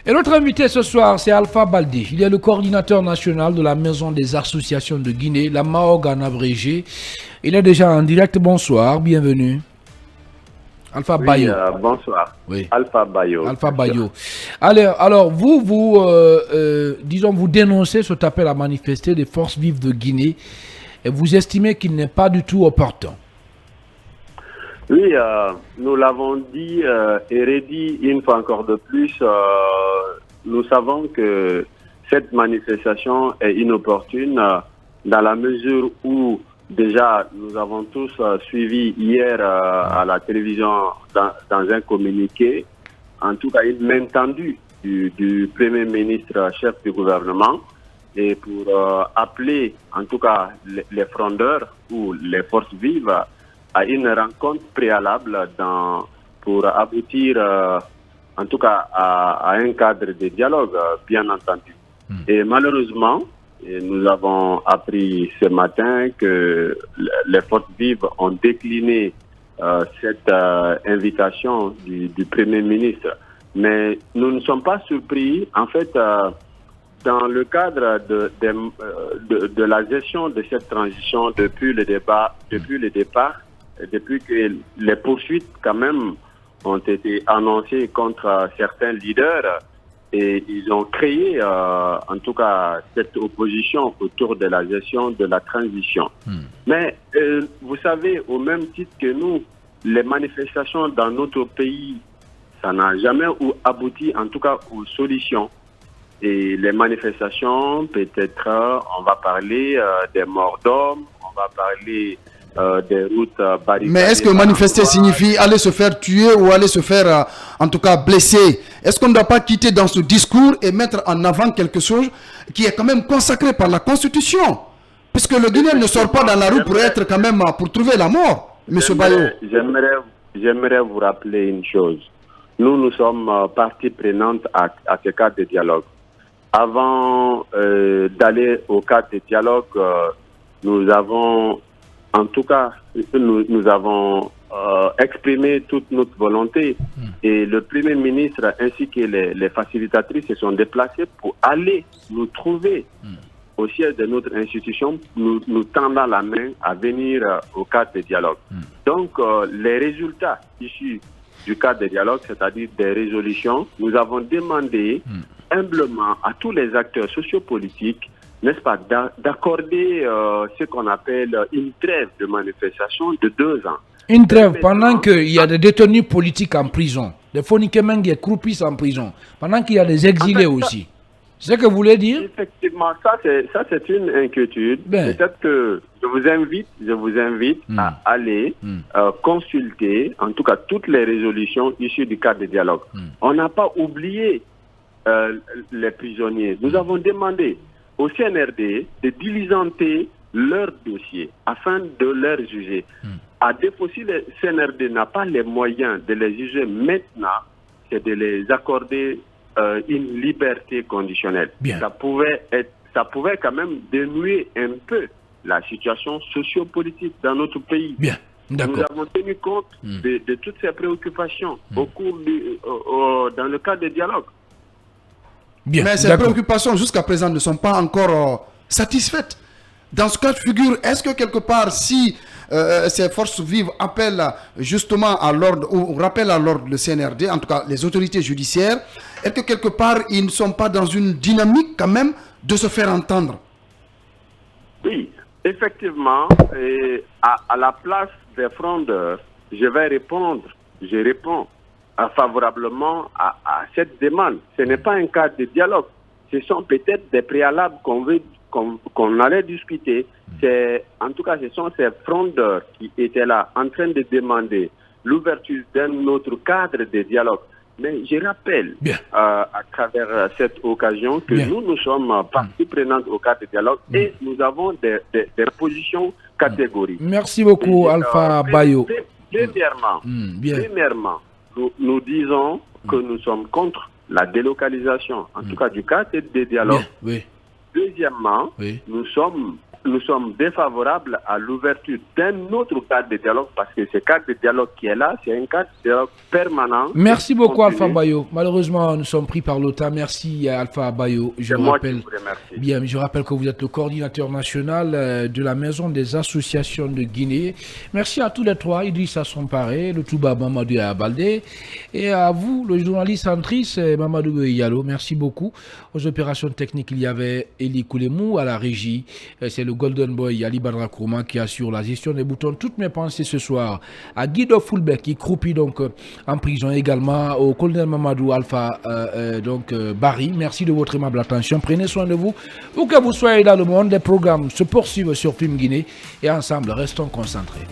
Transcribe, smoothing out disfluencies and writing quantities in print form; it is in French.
Et notre invité ce soir, c'est Alpha Baldé. Il est le coordinateur national de la Maison des associations de Guinée, la MAOG en abrégé. Il est déjà en direct. Bonsoir, bienvenue. Alpha Bayo. Bonsoir. Oui. Alpha Bayo. Alpha Bayo. Alors disons, vous dénoncez cet appel à manifester des forces vives de Guinée et vous estimez qu'il n'est pas du tout opportun. Oui, nous l'avons dit et redit une fois encore de plus. Nous savons que cette manifestation est inopportune dans la mesure où déjà nous avons tous suivi hier à la télévision dans un communiqué, en tout cas une main tendue du Premier ministre chef du gouvernement et pour appeler en tout cas les frondeurs ou les forces vives à une rencontre préalable pour aboutir en tout cas à un cadre de dialogue, bien entendu. Et malheureusement, nous avons appris ce matin que les forces vives ont décliné cette invitation du Premier ministre. Mais nous ne sommes pas surpris. En fait, dans le cadre de la gestion de cette transition depuis le départ, depuis que les poursuites quand même ont été annoncées contre certains leaders et ils ont créé en tout cas cette opposition autour de la gestion de la transition. Mais vous savez, au même titre que nous, les manifestations dans notre pays, ça n'a jamais abouti en tout cas aux solutions. Et les manifestations, peut-être, on va parler des morts d'hommes, on va parler des routes barricadées. Mais est-ce que manifester signifie aller se faire tuer ou aller se faire, en tout cas, blesser? Est-ce qu'on ne doit pas quitter dans ce discours et mettre en avant quelque chose qui est quand même consacré par la Constitution? Puisque le Guinéen ne sort pas dans la rue pour être quand même, pour trouver la mort, M. Bayo. J'aimerais vous rappeler une chose. Nous sommes partie prenante à ce cadre de dialogue. Avant d'aller au cadre de dialogue, nous avons, en tout cas, nous avons exprimé toute notre volonté et le Premier ministre ainsi que les facilitatrices se sont déplacés pour aller nous trouver au siège de notre institution, nous tendant la main à venir au cadre de dialogue. Donc, les résultats issus du cadre de dialogue, c'est-à-dire des résolutions, nous avons demandé humblement à tous les acteurs sociopolitiques, n'est-ce pas, d'accorder ce qu'on appelle une trêve de manifestation de 2 ans. Une trêve pendant qu'il y a des détenus politiques en prison, des Fonikemeng qui croupissent en prison, pendant qu'il y a des exilés aussi. C'est ce que vous voulez dire? Effectivement, ça c'est une inquiétude. Peut-être que je vous invite à aller consulter, en tout cas, toutes les résolutions issues du cadre de dialogue. On n'a pas oublié les prisonniers. Nous avons demandé au CNRD de diligenter leur dossier afin de leur juger. À défaut, si le CNRD n'a pas les moyens de les juger maintenant, c'est de les accorder une liberté conditionnelle. Ça pouvait quand même dénouer un peu la situation sociopolitique dans notre pays. Nous avons tenu compte de toutes ces préoccupations au cours dans le cadre des dialogues. Mais ces préoccupations jusqu'à présent ne sont pas encore satisfaites. Dans ce cas de figure, est-ce que quelque part, si ces forces vives appellent justement à l'ordre ou rappellent à l'ordre le CNRD, en tout cas les autorités judiciaires, est-ce que quelque part ils ne sont pas dans une dynamique quand même de se faire entendre? Oui, effectivement, à la place des frondeurs, je réponds favorablement à cette demande. Ce n'est pas un cadre de dialogue, ce sont peut-être des préalables qu'on allait discuter. En tout cas, ce sont ces frondeurs qui étaient là en train de demander l'ouverture d'un autre cadre de dialogue. Mais je rappelle à travers cette occasion que nous sommes partie prenante au cadre de dialogue et nous avons des positions catégoriques. Merci beaucoup, Alpha Bayo. Premièrement, nous disons que nous sommes contre la délocalisation, en tout cas du cadre de dialogue. Deuxièmement, nous sommes nous sommes défavorables à l'ouverture d'un autre cadre de dialogue parce que ce cadre de dialogue qui est là, c'est un cadre de dialogue permanent. Merci beaucoup Alpha Bayo. Malheureusement, nous sommes pris par le temps. Merci Alpha Bayo. Je rappelle que vous êtes le coordinateur national de la Maison des associations de Guinée. Merci à tous les trois, Idrissa Somparé, le Touba Mamadou Abaldé, et à vous, le journaliste centriste Mamadou Yalo. Merci beaucoup. Aux opérations techniques, il y avait Eli Koulemou à la régie. C'est le Golden Boy Ali Badra Kourma qui assure la gestion des boutons. Toutes mes pensées ce soir à Guido Fulbeck qui croupit donc en prison, également au colonel Mamadou Alpha Barry. Merci de votre aimable attention. Prenez soin de vous. Où que vous soyez dans le monde, les programmes se poursuivent sur Film Guinée et ensemble, restons concentrés.